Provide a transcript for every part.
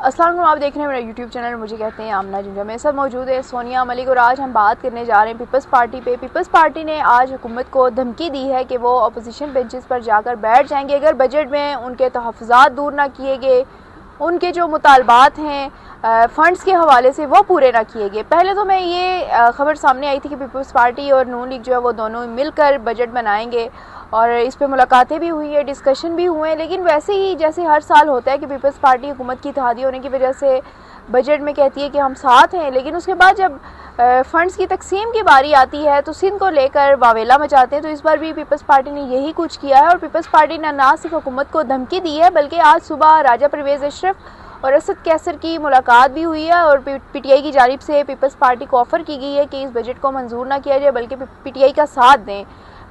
अस्सलाम वालेकुम, आप देख रहे हैं मेरा यूट्यूब चैनल। मुझे कहते हैं आमना जुंजा। मेरे साथ मौजूद है सोनिया मलिक और आज हम बात करने जा रहे हैं पीपल्स पार्टी पे। पीपल्स पार्टी ने आज हुकूमत को धमकी दी है कि वो अपोजिशन बेंचेस पर जाकर बैठ जाएंगे अगर बजट में उनके तहफ़्फ़ुज़ात दूर ना किए गए, उनके जो मुतालबात हैं फ़ंड्स के हवाले से वो पूरे ना किए गए। पहले तो मैं ये ख़बर सामने आई थी कि पीपल्स पार्टी और नून लीग जो है वो दोनों मिलकर बजट बनाएंगे और इस पे मुलाकातें भी हुई है, डिस्कशन भी हुए हैं। लेकिन वैसे ही जैसे हर साल होता है कि पीपल्स पार्टी हुकूमत की इत्तेहादी होने की वजह से बजट में कहती है कि हम साथ हैं, लेकिन उसके बाद जब फ़ंड्स की तकसीम की बारी आती है तो सिंध को लेकर वावेला मचाते हैं। तो इस बार भी पीपल्स पार्टी ने यही कुछ किया है और पीपल्स पार्टी ने ना सिर्फ हुकूमत को धमकी दी है बल्कि आज सुबह राजा परवेज़ अशरफ और असद कैसर की मुलाकात भी हुई है और पीटीआई की जानिब से पीपल्स पार्टी को ऑफ़र की गई है कि इस बजट को मंजूर ना किया जाए बल्कि पीटीआई का साथ दें,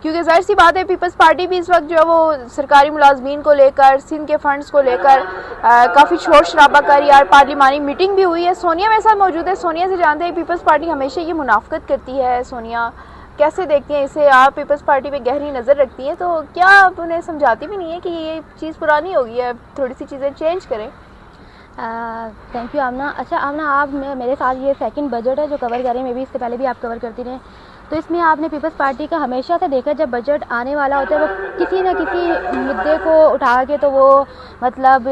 क्योंकि ज़ाहिर सी बात है पीपल्स पार्टी भी इस वक्त जो है वो सरकारी मुलाजमीन को लेकर, सिंध के फ़ंड्स को लेकर काफ़ी शोर शराबा कर यार पार्लिमानी मीटिंग भी हुई है। सोनिया मेरे साथ मौजूद है। सोनिया से जानते हैं पीपल्स पार्टी हमेशा ये मुनाफकत करती है। सोनिया कैसे देखती हैं इसे? आप पीपल्स पार्टी पे गहरी नज़र रखती हैं, तो क्या आप उन्हें समझाती भी नहीं है कि ये चीज़ पुरानी हो गई है, थोड़ी सी चीज़ें चेंज करें? थैंक यू आमना। अच्छा आमना, आप मेरे साथ ये सेकंड बजट है जो कवर कर रहे हैं, मे बी इससे पहले भी आप कवर करती रहे। तो इसमें आपने पीपल्स पार्टी का हमेशा से देखा जब बजट आने वाला होता है वो किसी न किसी मुद्दे को उठा के तो वो मतलब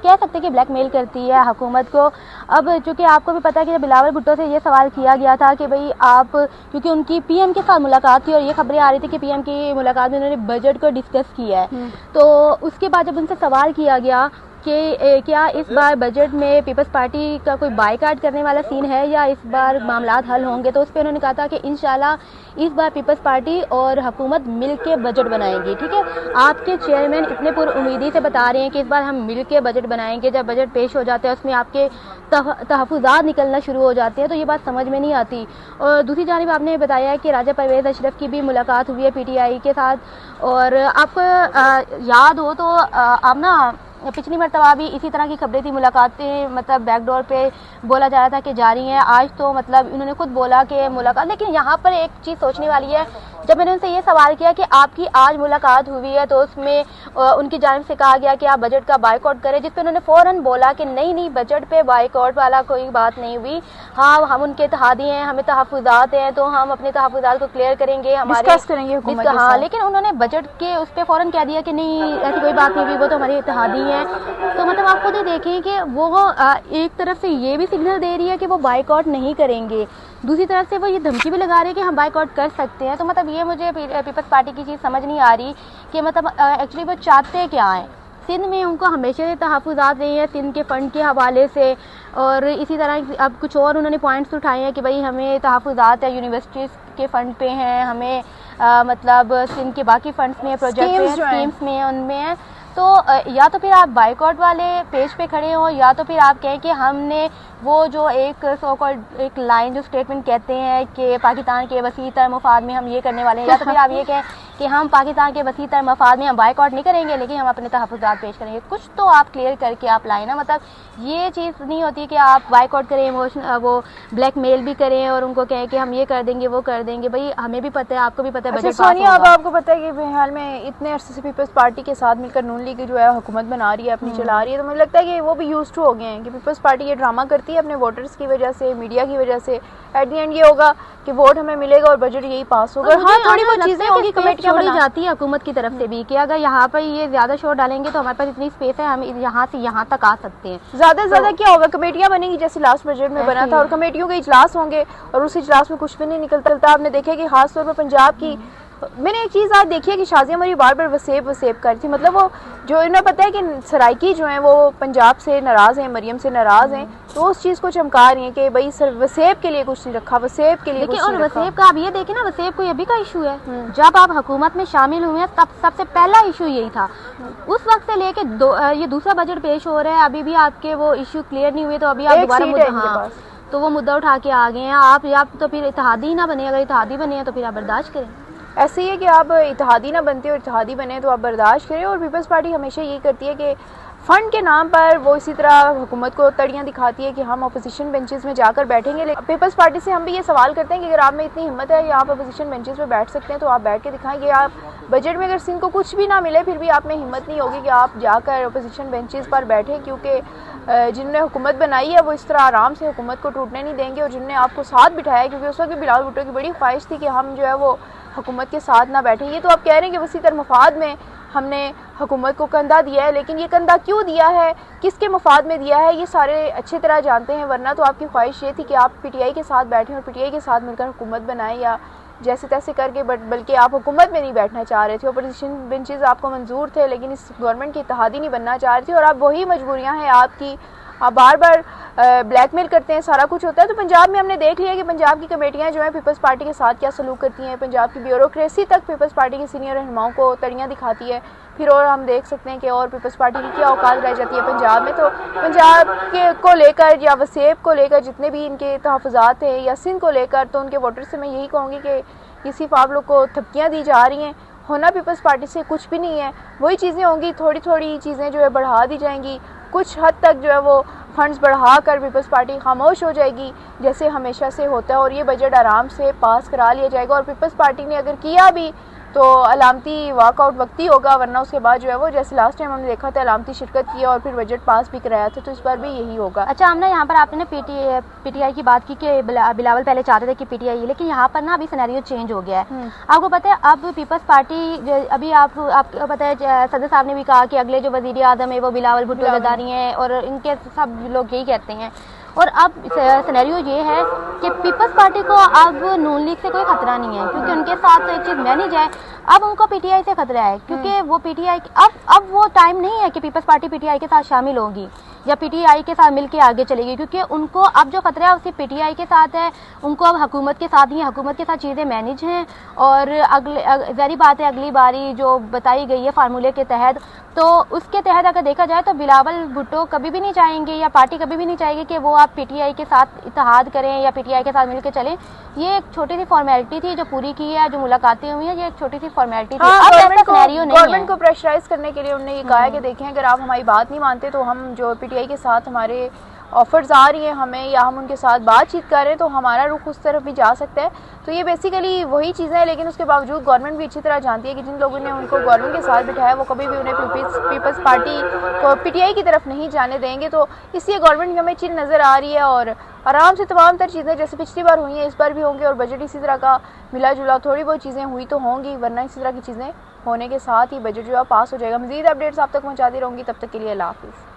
कह सकते हैं कि ब्लैकमेल करती है हुकूमत को। अब चूँकि आपको भी पता है कि जब बिलावल भुट्टो से ये सवाल किया गया था कि भाई आप, क्योंकि उनकी पीएम के साथ मुलाकात थी और ये खबरें आ रही थी कि पीएम की मुलाकात में उन्होंने बजट को डिस्कस किया है, तो उसके बाद जब उनसे सवाल किया गया कि क्या इस बार बजट में पीपल्स पार्टी का कोई बायकॉट करने वाला सीन है या इस बार मामलात हल होंगे, तो उस पर उन्होंने कहा था कि इंशाल्लाह इस बार पीपल्स पार्टी और हुकूमत मिल के बजट बनाएंगी। ठीक है, आपके चेयरमैन इतने पुरउम्मीदी से बता रहे हैं कि इस बार हम मिल के बजट बनाएंगे। जब बजट पेश हो जाता है उसमें आपके तहफ़्फ़ुज़ात निकलना शुरू हो जाते हैं तो ये बात समझ में नहीं आती। और दूसरी जानिब आपने बताया है कि राजा परवेज़ अशरफ की भी मुलाकात हुई है पीटीआई के साथ। और आपको याद हो तो आप ना पिछली मरतबा भी इसी तरह की खबरें थी, मुलाकातें मतलब बैकडोर पे बोला जा रहा था कि जारी हैं। आज तो मतलब इन्होंने खुद बोला कि मुलाकात, लेकिन यहाँ पर एक चीज़ सोचने वाली है। जब मैंने उनसे ये सवाल किया कि आपकी आज मुलाकात हुई है तो उसमें उनकी जानिब से कहा गया कि आप बजट का बायकॉट करें, जिस पे उन्होंने फ़ौरन बोला कि नहीं बजट पे बायकॉट वाला कोई बात नहीं हुई। हाँ, हम उनके इत्तेहादी हैं, हमें तहफ़्फ़ुज़ात हैं तो हम अपने तहफ़्फ़ुज़ात को क्लियर करेंगे, डिस्कस करेंगे हुकूमत के साथ। हाँ, लेकिन उन्होंने बजट के उस पर फ़ौरन कह दिया कि नहीं ऐसी कोई बात नहीं हुई, वो तो हमारे इत्तेहादी हैं। तो मतलब आप खुद ही देखें कि वो एक तरफ से ये भी सिग्नल दे रही है कि वो बायकॉट नहीं करेंगे, दूसरी तरफ से वो ये धमकी भी लगा रहे हैं कि हम बायकॉट कर सकते हैं। तो मतलब ये मुझे पीपल्स पार्टी की चीज़ समझ नहीं आ रही कि मतलब एक्चुअली वो चाहते क्या हैं। सिंध में उनको हमेशा से तहफ़्फ़ुज़ात रही हैं सिंध के फ़ंड के हवाले से, और इसी तरह अब कुछ और उन्होंने पॉइंट्स उठाए हैं कि भाई हमें तहफ़्फ़ुज़ात है यूनिवर्सिटीज़ के फ़ंड पे हैं, हमें मतलब सिंध के बाकी फ़ंड्स में प्रोजेक्ट हैं, स्कीम्स में उनमें हैं। तो या तो फिर आप बायकॉट वाले पेज पे खड़े हो या तो फिर आप कहें कि हमने वो जो एक सो कॉल्ड एक लाइन जो स्टेटमेंट कहते हैं कि पाकिस्तान के वसी तर मफाद में हम ये करने वाले हैं, या तो फिर आप ये कहें कि हम पाकिस्तान के वसी तर मफाद में हम बायकॉट नहीं करेंगे लेकिन हम अपने तहफ़्फ़ुज़ात पेश करेंगे। कुछ तो आप क्लियर करके आप लाएँ ना। मतलब ये चीज़ नहीं होती कि आप बायकॉट करें, वो ब्लैकमेल भी करें और उनको कहें कि हम ये कर देंगे वो कर देंगे। भाई हमें भी पता है, आपको भी पता है बजट सोनिया, अब आपको पता है कि फिलहाल में इतने अरसे से पीपल्स पार्टी के साथ मिलकर नून लीग जो है हुकूमत बना रही है, अपनी चला रही है, तो मुझे लगता है कि वो भी यूज्ड टू हो गए हैं कि पीपल्स पार्टी ये ड्रामा करती है अपने वोटर्स की वजह से, मीडिया की वजह से। एट द एंड ये होगा कि वोट हमें मिलेगा और बजट यही पास होगा। हाँ, थोड़ी बहुत चीज़ें होगी, कमेटियां छोड़ी जाती है हुकूमत की तरफ से भी कि अगर यहाँ पर ये ज़्यादा शोर डालेंगे तो हमारे पास इतनी स्पेस है, हम यहाँ से यहाँ तक आ सकते हैं। ज़्यादा से ज़्यादा क्या होगा, कमेटियां बनेंगी जैसे लास्ट बजट में बना था, और कमेटियों के इजलास होंगे और उस इजलास में कुछ भी नहीं निकलता। आपने देखा कि खासतौर पर पंजाब की, मैंने एक चीज़ आज देखी है कि शाजिया मरी बार बार वसेब कर थी। मतलब वो जो इन्हें पता है कि सराइकी जो हैं वो पंजाब से नाराज़ हैं, मरियम से नाराज़ हैं, तो उस चीज़ को चमका रही हैं कि भाई सर वसेब के लिए कुछ नहीं रखा, वसेब के लिए कुछ नहीं रखा। वसेब का आप ये देखें ना, वसेब कोई अभी का इशू है। जब आप हुकूमत में शामिल हुए हैं तब सबसे पहला इशू यही था। उस वक्त से लेके ये दूसरा बजट पेश हो रहा है, अभी भी आपके वो इशू क्लियर नहीं हुए, तो अभी आप दोबारा तो वो मुद्दा उठा के आ गए हैं। आप तो फिर इत्तेहादी ना बने, अगर इत्तेहादी बने हैं तो फिर आप बर्दाश्त करें। ऐसे ही है कि आप इत्तेहादी ना बनते और इत्तेहादी बने तो आप बर्दाश्त करें। और पीपल्स पार्टी हमेशा यही करती है कि फ़ंड के नाम पर वो इसी तरह हुकूमत को तड़ियाँ दिखाती है कि हम अपोजिशन बेंचेस में जाकर बैठेंगे। लेकिन पीपल्स पार्टी से हम भी ये सवाल करते हैं कि अगर आप में इतनी हिम्मत है कि आप अपोजिशन बेंचेस पे बैठ सकते हैं तो आप बैठ के दिखाएंगे। आप बजट में अगर सिंध को कुछ भी ना मिले फिर भी आप में हिम्मत नहीं होगी कि आप जाकर अपोजिशन बेंचेस पर बैठें, क्योंकि जिन्होंने हुकूमत बनाई है वो इस तरह आराम से हुकूमत को टूटने नहीं देंगे। और जिन्होंने आपको साथ बिठाया, क्योंकि उस वक्त बिलावल भुट्टो की बड़ी ख्वाहिश थी कि हम जो है वो हुकूमत के साथ ना बैठे। ये तो आप कह रहे हैं कि वसीतर मफाद में हमने हुकूमत को कंधा दिया है, लेकिन ये कंधा क्यों दिया है, किसके मफाद में दिया है, ये सारे अच्छी तरह जानते हैं। वरना तो आपकी ख्वाहिश ये थी कि आप पीटीआई के साथ बैठें और पीटीआई के साथ मिलकर हुकूमत बनाएं या जैसे तैसे करके, बल्कि आप हुकूमत में नहीं बैठना चाह रहे थे। अपोजिशन बेंचेस आपको मंजूर थे लेकिन इस गवर्नमेंट की इत्तेहादी नहीं बनना चाह रही थी। और अब वही मजबूरियाँ हैं आपकी, आप बार बार ब्लैकमेल करते हैं, सारा कुछ होता है। तो पंजाब में हमने देख लिया कि पंजाब की कमेटियां जो हैं पीपल्स पार्टी के साथ क्या सलूक करती हैं। पंजाब की ब्यूरोक्रेसी तक पीपल्स पार्टी के सीनियर रहनुमाओं को तड़ियाँ दिखाती है। फिर और हम देख सकते हैं कि और पीपल्स पार्टी की क्या औकात रह जाती है पंजाब में। तो पंजाब के को लेकर या वसेब को लेकर जितने भी इनके तहफ़्फ़ुज़ात हैं या सिंध को लेकर, तो उनके वोटर से मैं यही कहूँगी कि ये सिर्फ आप लोग को थपकियाँ दी जा रही हैं। होना पीपल्स पार्टी से कुछ भी नहीं है, वही चीज़ें होंगी, थोड़ी थोड़ी चीज़ें जो है बढ़ा दी जाएंगी, कुछ हद तक जो है वो फंड्स बढ़ाकर पीपल्स पार्टी खामोश हो जाएगी जैसे हमेशा से होता है। और ये बजट आराम से पास करा लिया जाएगा। और पीपल्स पार्टी ने अगर किया भी तो अलामती वॉकआउट वक्ती होगा, वरना उसके बाद जो है वो जैसे लास्ट टाइम हमने देखा था अलामती शिरकत किया और फिर बजट पास भी कराया था, तो इस बार भी यही होगा। अच्छा आमना, यहाँ पर आपने पीटीआई की बात की कि बिलावल पहले चाहते थे कि पीटीआई, लेकिन यहाँ पर ना अभी सिनेरियो चेंज हो गया है। आपको पता है अब पीपल्स पार्टी अभी आपको पता है सदर साहब ने भी कहा कि अगले जो वज़ीर आज़म है वो बिलावल भुट्टो जरदारी हैं, और इनके सब लोग यही कहते हैं। और अब सिनेरियो ये है कि पीपल्स पार्टी को अब नून लीग से कोई खतरा नहीं है, क्योंकि उनके साथ तो एक चीज़ मैनेज है। अब उनको पीटीआई से खतरा है, क्योंकि वो पीटीआई अब वो टाइम नहीं है कि पीपल्स पार्टी पीटीआई के साथ शामिल होगी या पीटीआई के साथ मिलकर आगे चलेगी, क्योंकि उनको अब जो खतरा है वो सिर्फ पीटीआई के साथ है। उनको अब हुकूमत के साथ ही, हुकूमत के साथ चीज़ें मैनेज हैं। और ज़ाहिर बात है अगली बारी जो बताई गई है फार्मूले के तहत, तो उसके तहत अगर देखा जाए तो बिलावल भुट्टो कभी भी नहीं चाहेंगे या पार्टी कभी भी नहीं चाहेगी कि वो आप पीटीआई के साथ इत्तेहाद करें या पीटीआई के साथ मिलकर चलें। ये एक छोटी सी फॉर्मेलिटी थी जो पूरी की है, जो मुलाकातें हुई हैं, ये एक छोटी सी फॉर्मेलिटी थी। अब ऐसा सिनेरियो नहीं है। गवर्नमेंट को प्रेशराइज करने के लिए उन्होंने ये कहा है कि देखें अगर आप हमारी बात नहीं मानते तो हम जो पीटीआई के साथ हमारे ऑफर्स आ रही हैं हमें, या हम उनके साथ बातचीत करें तो हमारा रुख उस तरफ भी जा सकता है। तो ये बेसिकली वही चीज़ें हैं, लेकिन उसके बावजूद गवर्नमेंट भी अच्छी तरह जानती है कि जिन लोगों ने उनको गवर्नमेंट के साथ बिठाया वो कभी भी उन्हें पीपल्स पार्टी को पीटीआई की तरफ नहीं जाने देंगे। तो इसलिए गवर्नमेंट हमें चिल नज़र आ रही है और आराम से तमाम तर चीज़ें जैसे पिछली बार हुई हैं इस बार भी होंगी। और बजट इसी तरह का मिला जुला थोड़ी बहुत चीज़ें हुई तो होंगी, वरना इसी तरह की चीज़ें होने के साथ ही बजट जो है पास हो जाएगा। मज़ीद अपडेट्स आप तक पहुँचाती रहूँगी, तब तक के लिए अल्लाह हाफ़िज़।